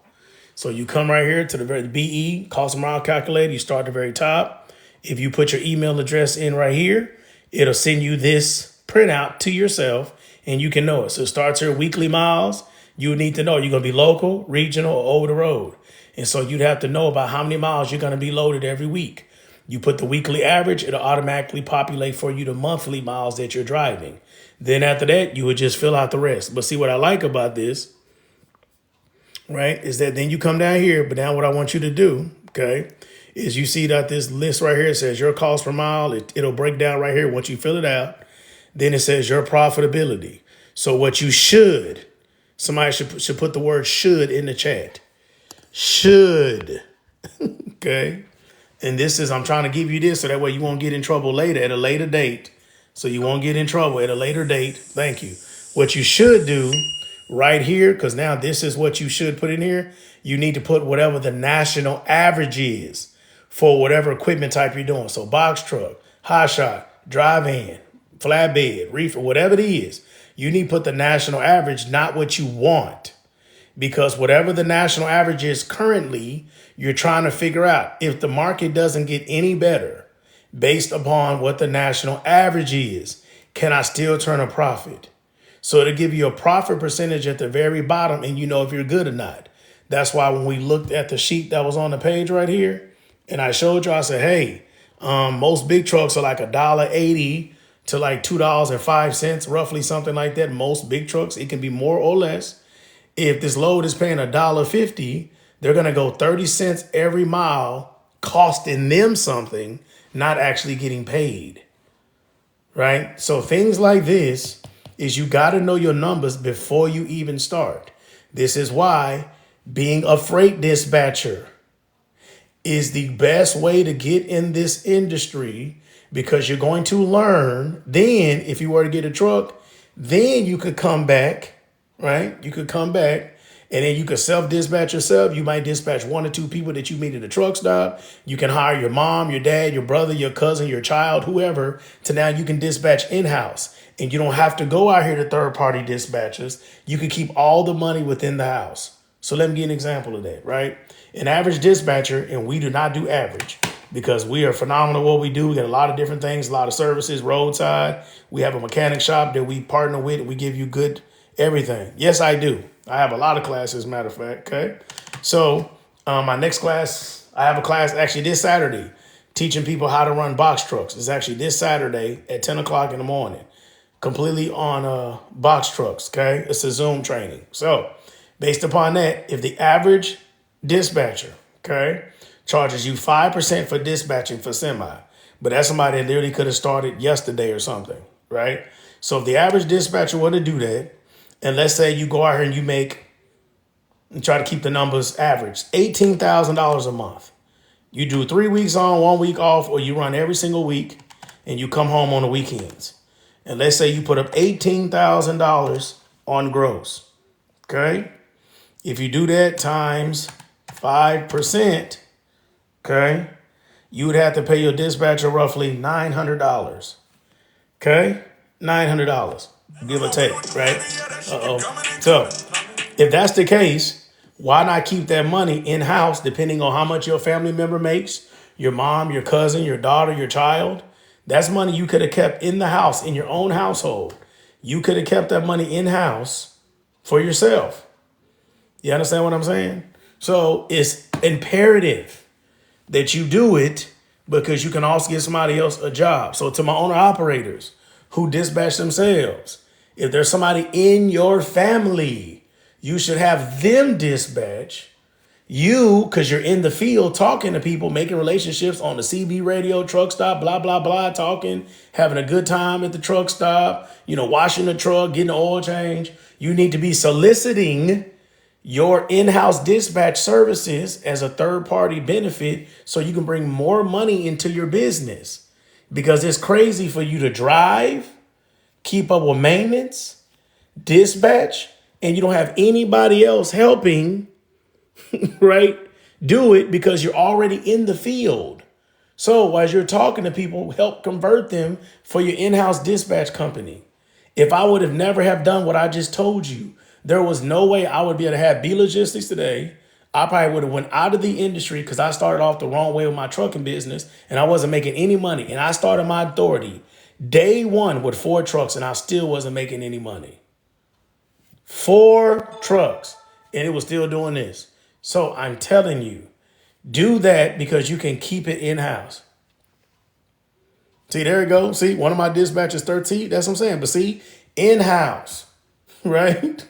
So you come right here to the very BE, cost per mile calculator. You start at the very top. If you put your email address in right here, it'll send you this printout to yourself and you can know it. So it starts here, weekly miles. You need to know you're going to be local, regional, or over the road. And so you'd have to know about how many miles you're going to be loaded every week. You put the weekly average, it'll automatically populate for you the monthly miles that you're driving. Then after that, you would just fill out the rest. But see what I like about this, right, is that then you come down here, but now what I want you to do, okay, is you see that this list right here says your cost per mile. It'll break down right here once you fill it out. Then it says your profitability. So what you should, somebody should put the word should in the chat. Should, okay? And this is, I'm trying to give you this so that way you won't get in trouble later at a later date. So you won't get in trouble at a later date. Thank you. What you should do right here, because now this is what you should put in here. You need to put whatever the national average is for whatever equipment type you're doing. So box truck, high shot, drive-in, flatbed, reefer, whatever it is. You need to put the national average, not what you want. Because whatever the national average is currently, you're trying to figure out if the market doesn't get any better based upon what the national average is, can I still turn a profit? So it'll give you a profit percentage at the very bottom and you know if you're good or not. That's why when we looked at the sheet that was on the page right here and I showed you, I said, hey, most big trucks are like $1.80 to like $2.05, roughly something like that. Most big trucks, it can be more or less. If this load is paying $1.50, they're going to go 30 cents every mile costing them something, not actually getting paid, right? So things like this is you got to know your numbers before you even start. This is why being a freight dispatcher is the best way to get in this industry because you're going to learn. Then if you were to get a truck, then you could come back, right? You could come back and then you could self-dispatch yourself. You might dispatch 1 or 2 people that you meet at a truck stop. You can hire your mom, your dad, your brother, your cousin, your child, whoever, to now you can dispatch in-house. And you don't have to go out here to third-party dispatchers. You can keep all the money within the house. So let me give you an example of that, right? An average dispatcher, and we do not do average because we are phenomenal at what we do. We got a lot of different things, a lot of services, roadside. We have a mechanic shop that we partner with. We give you good everything. Yes, I do. I have a lot of classes, matter of fact, okay? So my next class, I have a class actually this Saturday teaching people how to run box trucks. It's actually this Saturday at 10 o'clock in the morning, completely on box trucks, okay? It's a Zoom training. So based upon that, if the average dispatcher, okay, charges you 5% for dispatching for semi, but that's somebody that literally could have started yesterday or something, right? So if the average dispatcher were to do that, and let's say you go out here and you make, and try to keep the numbers average, $18,000 a month. You do 3 weeks on, 1 week off, or you run every single week and you come home on the weekends. And let's say you put up $18,000 on gross, okay? If you do that times 5%, okay, you would have to pay your dispatcher roughly $900, okay? $900, give or take, right? So if that's the case, why not keep that money in-house depending on how much your family member makes, your mom, your cousin, your daughter, your child? That's money you could have kept in the house, in your own household. You could have kept that money in-house for yourself. You understand what I'm saying? So it's imperative that you do it because you can also give somebody else a job. So to my owner operators who dispatch themselves, if there's somebody in your family, you should have them dispatch you, because you're in the field talking to people, making relationships on the CB radio, truck stop, blah, blah, blah, talking, having a good time at the truck stop, washing the truck, getting the oil change. You need to be soliciting your in-house dispatch services as a third-party benefit so you can bring more money into your business, because it's crazy for you to drive, keep up with maintenance, dispatch, and you don't have anybody else helping, right? Do it because you're already in the field. So as you're talking to people, help convert them for your in-house dispatch company. If I would have never have done what I just told you, there was no way I would be able to have B Logistics today. I probably would have went out of the industry because I started off the wrong way with my trucking business and I wasn't making any money. And I started my authority day one with 4 trucks and I still wasn't making any money. 4 trucks and it was still doing this. So I'm telling you, do that because you can keep it in-house. See, there you go. See, one of my dispatchers, 13, that's what I'm saying. But see, in-house, right?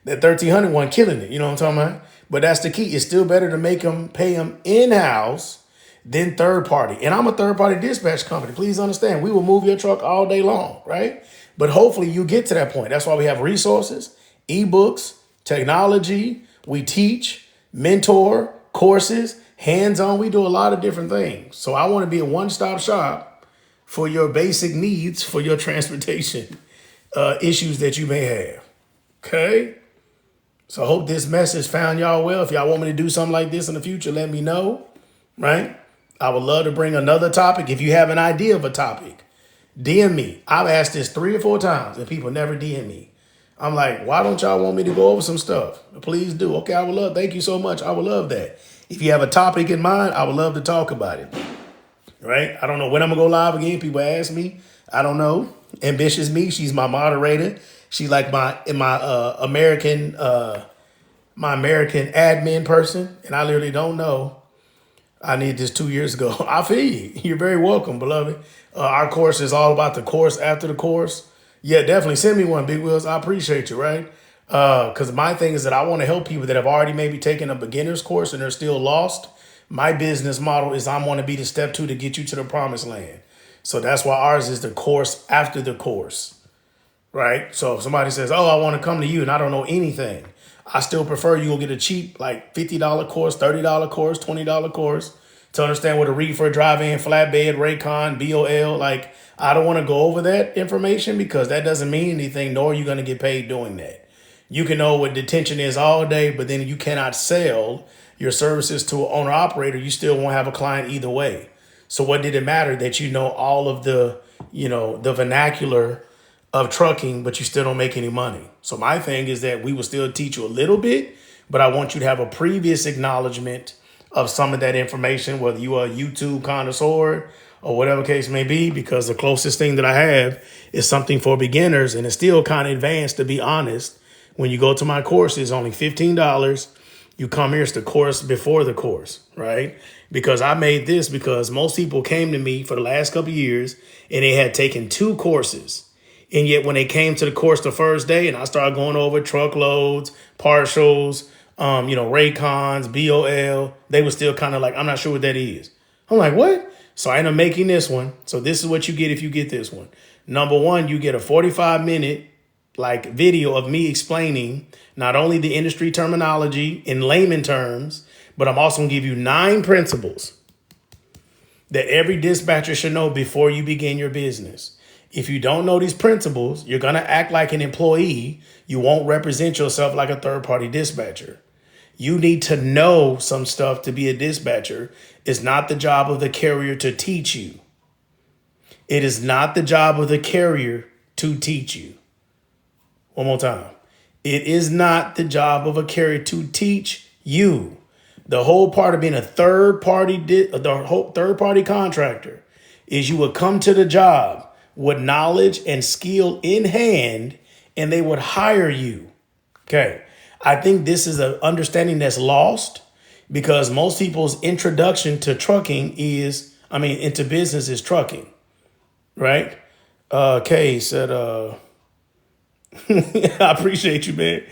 That 1300 one killing it, you know what I'm talking about? But that's the key. It's still better to make them pay them in-house than third party. And I'm a third party dispatch company. Please understand, we will move your truck all day long, right? But hopefully you get to that point. That's why we have resources, ebooks, technology. We teach, mentor, courses, hands-on. We do a lot of different things. So I want to be a one-stop shop for your basic needs for your transportation issues that you may have. Okay? So I hope this message found y'all well. If y'all want me to do something like this in the future, let me know, right? I would love to bring another topic. If you have an idea of a topic, DM me. I've asked this 3 or 4 times and people never DM me. I'm like, why don't y'all want me to go over some stuff? Please do. Okay, I would love, thank you so much. I would love that. If you have a topic in mind, I would love to talk about it, right? I don't know when I'm gonna go live again. People ask me. I don't know. Ambitious Me, she's my moderator. She's like my American admin person. And I literally don't know. I need this 2 years ago. I feel you. You're very welcome, beloved. Our course is all about the course after the course. Yeah, definitely send me one, Big Wheels. I appreciate you, right? Because my thing is that I want to help people that have already maybe taken a beginner's course and they're still lost. My business model is I want to be the step 2 to get you to the promised land. So that's why ours is the course after the course, right? So if somebody says, oh, I want to come to you and I don't know anything, I still prefer you go get a cheap like $50 course, $30 course, $20 course to understand what a reefer, drive-in, flatbed, Raycon, BOL, like I don't want to go over that information because that doesn't mean anything, nor are you going to get paid doing that. You can know what detention is all day, but then you cannot sell your services to an owner operator. You still won't have a client either way. So what did it matter that you know all of the, the vernacular of trucking, but you still don't make any money? So my thing is that we will still teach you a little bit, but I want you to have a previous acknowledgement of some of that information, whether you are a YouTube connoisseur or whatever case may be, because the closest thing that I have is something for beginners and it's still kind of advanced, to be honest. When you go to my course, it's only $15. You come here, it's the course before the course, right? Because I made this because most people came to me for the last couple of years and they had taken 2 courses. And yet when they came to the course the first day and I started going over truckloads, partials, Raycons, BOL, they were still kind of like, I'm not sure what that is. I'm like, what? So I ended up making this one. So this is what you get if you get this one. Number 1, you get a 45-minute video of me explaining not only the industry terminology in layman terms, but I'm also gonna give you 9 principles that every dispatcher should know before you begin your business. If you don't know these principles, you're gonna act like an employee. You won't represent yourself like a third-party dispatcher. You need to know some stuff to be a dispatcher. It's not the job of the carrier to teach you. It is not the job of the carrier to teach you. One more time. It is not the job of a carrier to teach you. The whole part of being a third-party contractor is you would come to the job with knowledge and skill in hand, and they would hire you. Okay. I think this is an understanding that's lost because most people's introduction to into business is trucking, right? Kay said, I appreciate you, man.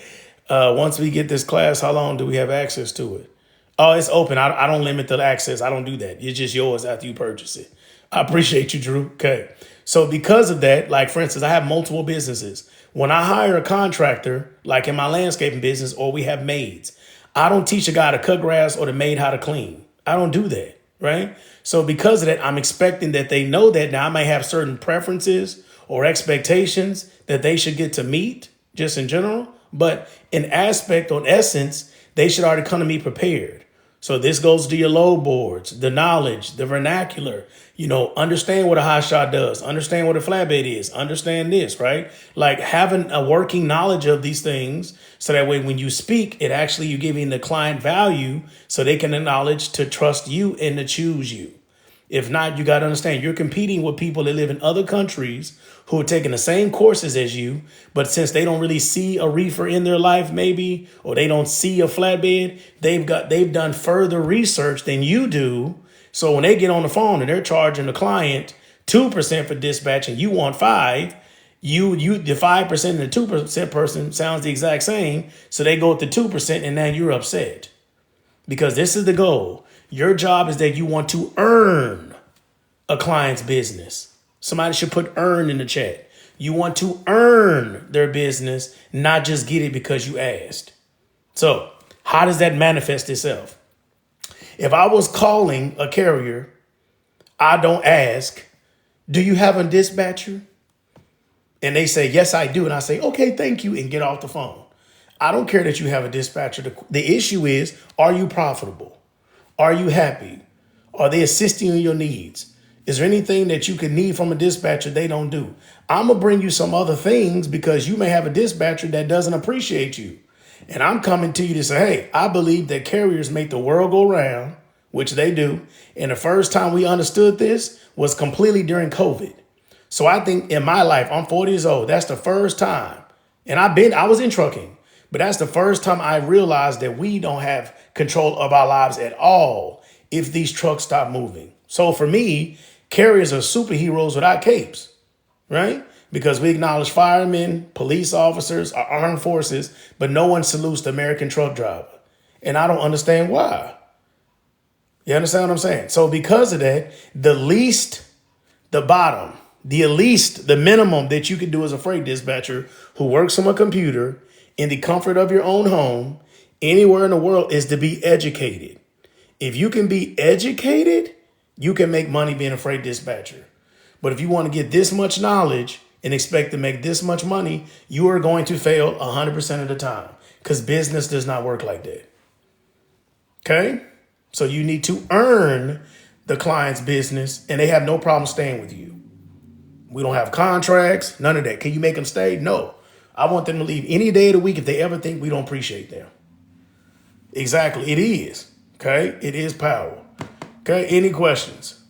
Once we get this class, how long do we have access to it? Oh, it's open. I don't limit the access. I don't do that. It's just yours after you purchase it. I appreciate you, Drew. Okay. So because of that, like for instance, I have multiple businesses. When I hire a contractor, like in my landscaping business, or we have maids, I don't teach a guy to cut grass or the maid how to clean. I don't do that, right? So because of that, I'm expecting that they know that. Now I may have certain preferences or expectations that they should get to meet just in general, but in essence, they should already come to me prepared. So this goes to your load boards, the knowledge, the vernacular, understand what a hot shot does, understand what a flatbed is, understand this, right? Like having a working knowledge of these things. So that way, when you speak, you're giving the client value so they can acknowledge to trust you and to choose you. If not, you got to understand you're competing with people that live in other countries who are taking the same courses as you. But since they don't really see a reefer in their life, maybe, or they don't see a flatbed, they've done further research than you do. So when they get on the phone and they're charging the client 2% for dispatch and you want 5%, the 5% and the 2% person sounds the exact same. So they go with the 2% and now you're upset because this is the goal. Your job is that you want to earn a client's business. Somebody should put earn in the chat. You want to earn their business, not just get it because you asked. So how does that manifest itself? If I was calling a carrier, I don't ask, do you have a dispatcher? And they say, yes, I do. And I say, okay, thank you, and get off the phone. I don't care that you have a dispatcher. The issue is, are you profitable? Are you happy? Are they assisting you in your needs? Is there anything that you could need from a dispatcher they don't do? I'm going to bring you some other things because you may have a dispatcher that doesn't appreciate you. And I'm coming to you to say, hey, I believe that carriers make the world go round, which they do. And the first time we understood this was completely during COVID. So I think in my life, I'm 40 years old. That's the first time. And I was in trucking. But that's the first time I realized that we don't have control of our lives at all if these trucks stop moving. So for me, carriers are superheroes without capes, right? Because we acknowledge firemen, police officers, our armed forces, but no one salutes the American truck driver. And I don't understand why. You understand what I'm saying? So because of that, the minimum that you can do as a freight dispatcher who works from a computer in the comfort of your own home, anywhere in the world, is to be educated. If you can be educated, you can make money being a freight dispatcher. But if you want to get this much knowledge and expect to make this much money, you are going to fail 100% of the time because business does not work like that. Okay? So you need to earn the client's business and they have no problem staying with you. We don't have contracts, none of that. Can you make them stay? No. I want them to leave any day of the week if they ever think we don't appreciate them. Exactly. It is. Okay. It is power. Okay. Any questions?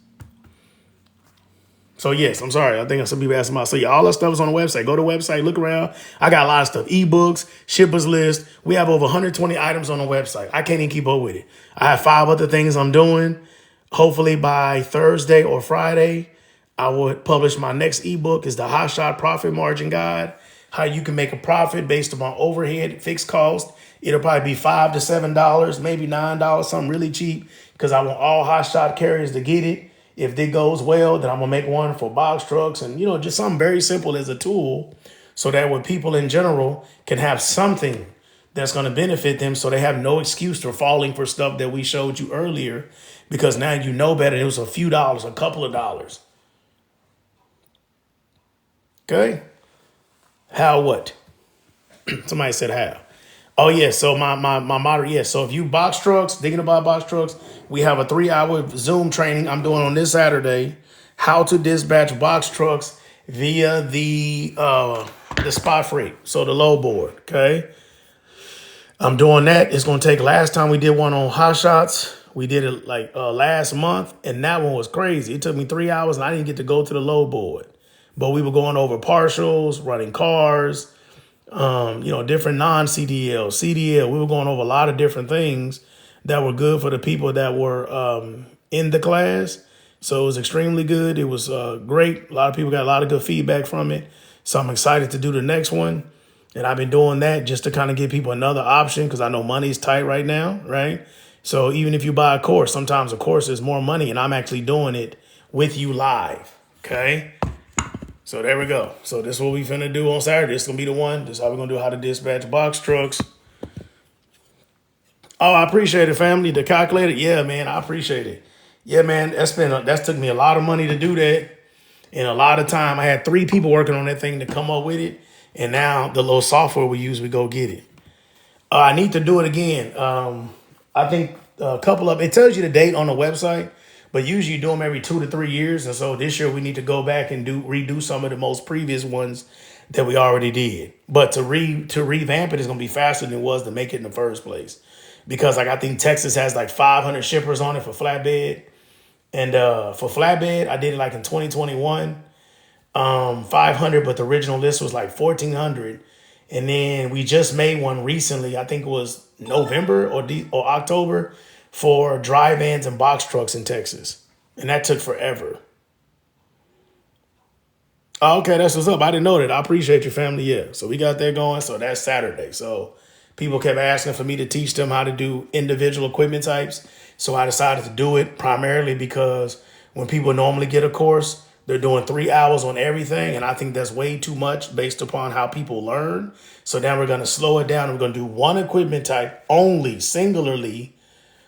So yes, I'm sorry. I think some people asking about. So yeah, all that stuff is on the website. Go to the website, look around. I got a lot of stuff. Ebooks, shippers list. We have over 120 items on the website. I can't even keep up with it. I have 5 other things I'm doing. Hopefully by Thursday or Friday, I will publish my next ebook. Is the Hot Shot Profit Margin Guide. How you can make a profit based upon overhead, fixed cost. It'll probably be $5 to $7, maybe $9, something really cheap, because I want all hot shot carriers to get it. If it goes well, then I'm gonna make one for box trucks and just something very simple as a tool, so that when people in general can have something that's gonna benefit them, so they have no excuse for falling for stuff that we showed you earlier, because now you know better. It was a few dollars, a couple of dollars. Okay? How what? Somebody said how. Oh yeah, so my motto, yeah. So if you box trucks, thinking about box trucks, we have a 3-hour Zoom training I'm doing on this Saturday. How to dispatch box trucks via the spot freight, so the low board. Okay, I'm doing that. It's gonna take. Last time we did one on Hot Shots, we did it like last month, and that one was crazy. It took me 3 hours, and I didn't get to go to the low board, but we were going over partials, running cars. Different non-CDL, CDL. We were going over a lot of different things that were good for the people that were in the class. So it was extremely good. It was great. A lot of people got a lot of good feedback from it. So I'm excited to do the next one. And I've been doing that just to kind of give people another option, because I know money's tight right now, right? So even if you buy a course, sometimes a course is more money, and I'm actually doing it with you live, okay? So there we go. So this is what we finna do on Saturday. This is gonna be the one. This is how we're gonna do how to dispatch box trucks. Oh, I appreciate it, family. The calculator, yeah, man, I appreciate it. Yeah, man, that's took me a lot of money to do that, and a lot of time. I had 3 people working on that thing to come up with it, and now the little software we use, we go get it. I need to do it again. I think a couple of it tells you the date on the website. But usually you do them every 2 to 3 years. And so this year we need to go back and redo some of the most previous ones that we already did. But to revamp it is going to be faster than it was to make it in the first place. Because like I think Texas has like 500 shippers on it for flatbed. And for flatbed, I did it like in 2021, 500, but the original list was like 1,400. And then we just made one recently. I think it was November or October, for dry vans and box trucks in Texas. And that took forever. Oh, okay, that's what's up. I didn't know that. I appreciate your family. Yeah. So we got that going. So that's Saturday. So people kept asking for me to teach them how to do individual equipment types. So I decided to do it primarily because when people normally get a course, they're doing 3 hours on everything. And I think that's way too much based upon how people learn. So now we're going to slow it down. We're going to do one equipment type only, singularly,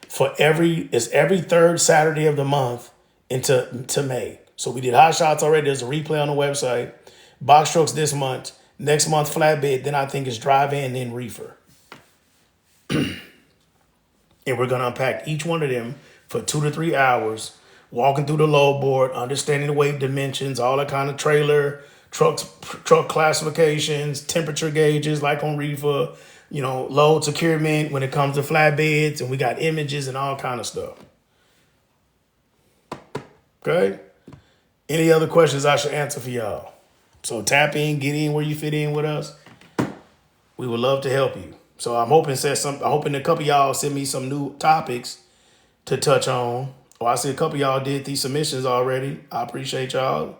for every 3rd Saturday of the month into May. So we did Hot Shots already. There's a replay on the website. Box trucks this month. Next month, flatbed. Then I think it's dry van, then reefer. And we're going to unpack each one of them for 2 to 3 hours, walking through the load board, understanding the weight dimensions, all that kind of trailer, truck classifications, temperature gauges like on reefer, load securement when it comes to flatbeds, and we got images and all kind of stuff. Okay? Any other questions I should answer for y'all? So tap in, get in where you fit in with us. We would love to help you. So I'm hoping a couple of y'all send me some new topics to touch on. Or I see a couple of y'all did these submissions already. I appreciate y'all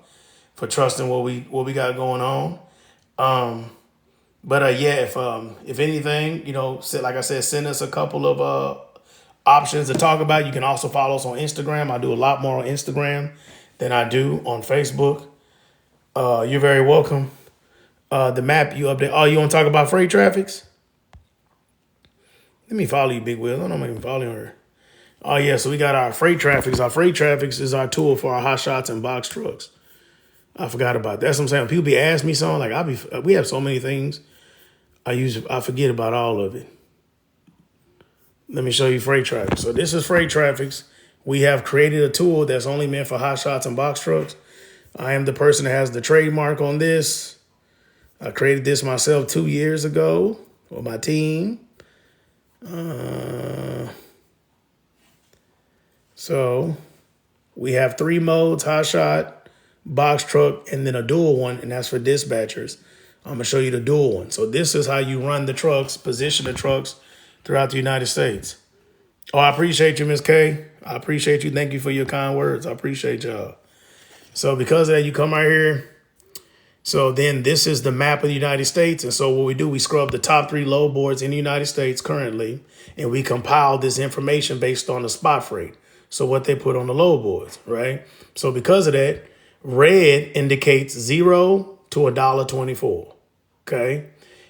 for trusting what we got going on. But yeah, if anything, like I said, send us a couple of options to talk about. You can also follow us on Instagram. I do a lot more on Instagram than I do on Facebook. You're very welcome. The map you update. Oh, you want to talk about freight traffics? Let me follow you, Big Will. I don't know if I can follow her. Oh yeah, so we got our freight traffics. Our freight traffics is our tool for our hot shots and box trucks. I forgot about that. That's what I'm saying. People be asking me something like we have so many things. I forget about all of it. Let me show you freight traffic. So this is freight traffics. We have created a tool that's only meant for hot shots and box trucks. I am the person that has the trademark on this. I created this myself 2 years ago for my team. So we have 3 modes: hot shot, box truck, and then a dual one, and that's for dispatchers. I'm gonna show you the dual one. So this is how you run the trucks, position the trucks throughout the United States. Oh, I appreciate you, Miss K. I appreciate you. Thank you for your kind words. I appreciate y'all. So because of that, you come right here. So then this is the map of the United States. And so what we do, we scrub the top 3 load boards in the United States currently, and we compile this information based on the spot freight. So what they put on the load boards, right? So because of that, red indicates 0 to $1.24. Okay.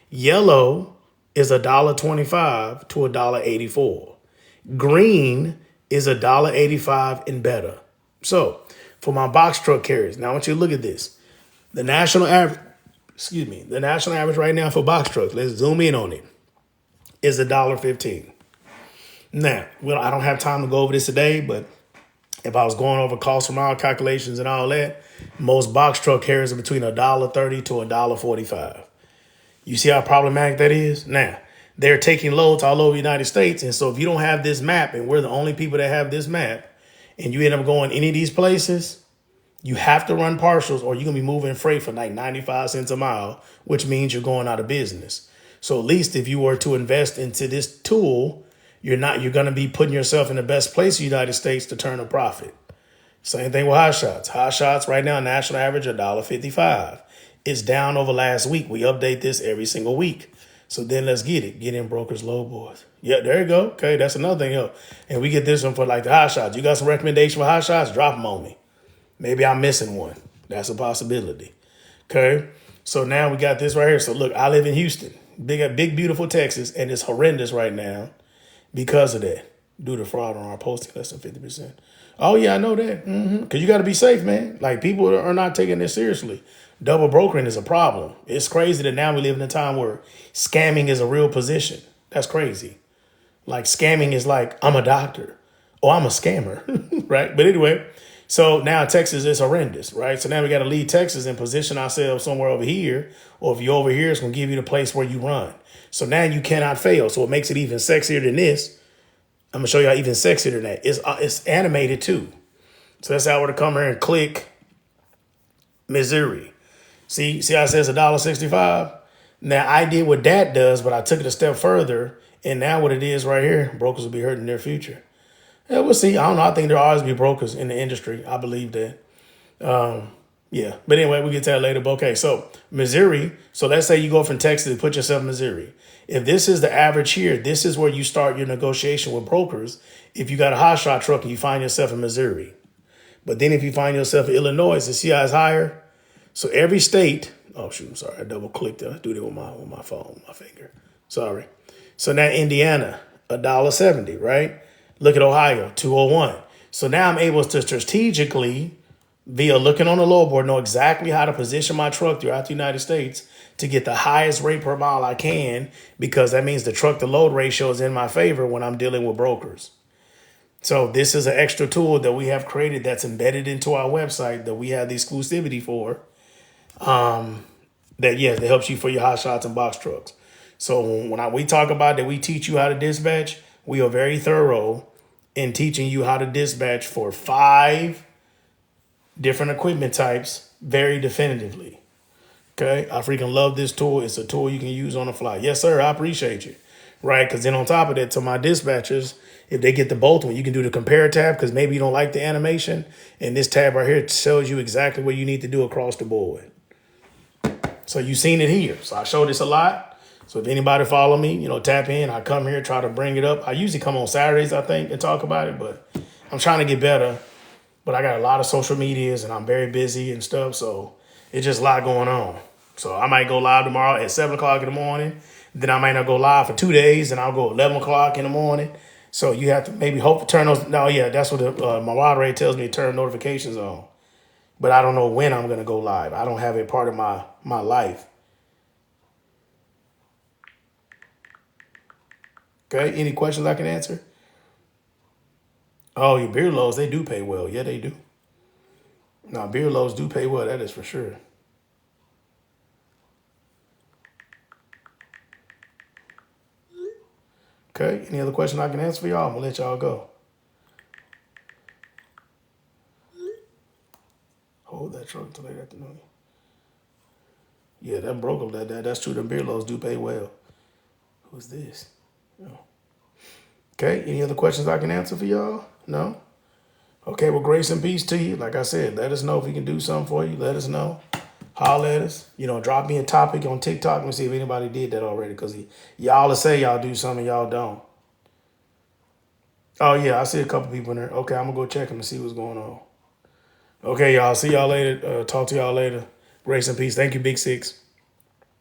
Yellow is $1.25 to $1.84. Green is $1.85 and better. So for my box truck carriers, now I want you to look at this. The national average, the national average right now for box trucks, let's zoom in on it, is $1.15. Now, well, I don't have time to go over this today, but if I was going over cost per mile calculations and all that, most box truck carriers are between $1.30 to $1.45. You see how problematic that is? Now, they're taking loads all over the United States. And so if you don't have this map, and we're the only people that have this map, and you end up going any of these places, you have to run partials, or you're going to be moving freight for like 95 cents a mile, which means you're going out of business. So at least if you were to invest into this tool, you're going to be putting yourself in the best place in the United States to turn a profit. Same thing with hot shots. Hot shots right now, national average $1.55. It's down over last week. We update this every single week. So then let's get it. Get in brokers load boards. Yeah, there you go. Okay, that's another thing. And we get this one for like the hot shots. You got some recommendation for hot shots? Drop them on me. Maybe I'm missing one. That's a possibility. Okay. So now we got this right here. So look, I live in Houston, big, beautiful Texas, and it's horrendous right now because of that. Due to fraud on our posting, less than 50%. Oh yeah, I know that. Because you got to be safe, man. Like people are not taking this seriously. Double brokering is a problem. It's crazy that now we live in a time where scamming is a real position. That's crazy. Like scamming is like, I'm a doctor. Oh, I'm a scammer, right? But anyway, so now Texas is horrendous, right? So now we got to leave Texas and position ourselves somewhere over here. Or if you're over here, it's going to give you the place where you run. So now you cannot fail. So it makes it even sexier than this. I'm going to show you how even sexier than that. It's animated too. So that's how I were to come here and click Missouri. See how it says $1.65? Now I did what that does, but I took it a step further. And now what it is right here, brokers will be hurt in their future. Yeah, we'll see. I don't know. I think there'll always be brokers in the industry. I believe that. Yeah. But anyway, we'll get to that later. But okay, so Missouri. So let's say you go from Texas and put yourself in Missouri. If this is the average here, this is where you start your negotiation with brokers. If you got a hot shot truck and you find yourself in Missouri. But then if you find yourself in Illinois, the CI is higher. So every state, oh shoot, I'm sorry. I double clicked it. I do that with my phone, my finger. Sorry. So now Indiana, $1.70, right? Look at Ohio, 201. So now I'm able to strategically, via looking on the load board, know exactly how to position my truck throughout the United States to get the highest rate per mile I can, because that means the truck to load ratio is in my favor when I'm dealing with brokers. So this is an extra tool that we have created that's embedded into our website that we have the exclusivity for. That helps you for your hot shots and box trucks. So when we talk about that, we teach you how to dispatch. We are very thorough in teaching you how to dispatch for 5 different equipment types very definitively. Okay, I freaking love this tool. It's a tool you can use on the fly. Yes, sir. I appreciate you. Right, because then on top of that, to my dispatchers, if they get the both one, you can do the compare tab because maybe you don't like the animation. And this tab right here shows you exactly what you need to do across the board. So you've seen it here. So I show this a lot. So if anybody follow me, tap in. I come here, try to bring it up. I usually come on Saturdays, I think, and talk about it. But I'm trying to get better. But I got a lot of social medias and I'm very busy and stuff. So it's just a lot going on. So I might go live tomorrow at 7 o'clock in the morning. Then I might not go live for 2 days. And I'll go 11 o'clock in the morning. So you have to maybe hope to turn those. No, yeah, that's what my moderator tells me to turn notifications on. But I don't know when I'm going to go live. I don't have it part of my life. Okay, any questions I can answer? Oh, your beer loads, they do pay well. Yeah, they do. Now, beer loads do pay well. That is for sure. Okay, any other question I can answer for y'all? I'm going to let y'all go. hold that truck until late afternoon. Yeah, that broke. That's true. The beer loads do pay well. Who's this? Oh. Okay. Any other questions I can answer for y'all? No. Okay. Well, grace and peace to you. Like I said, let us know if we can do something for you. Let us know. Holler at us. Drop me a topic on TikTok. Let me see if anybody did that already. Because y'all will say y'all do something, y'all don't. Oh, yeah. I see a couple people in there. Okay. I'm going to go check them and see what's going on. Okay, y'all. See y'all later. Talk to y'all later. Grace and peace. Thank you, Big Six.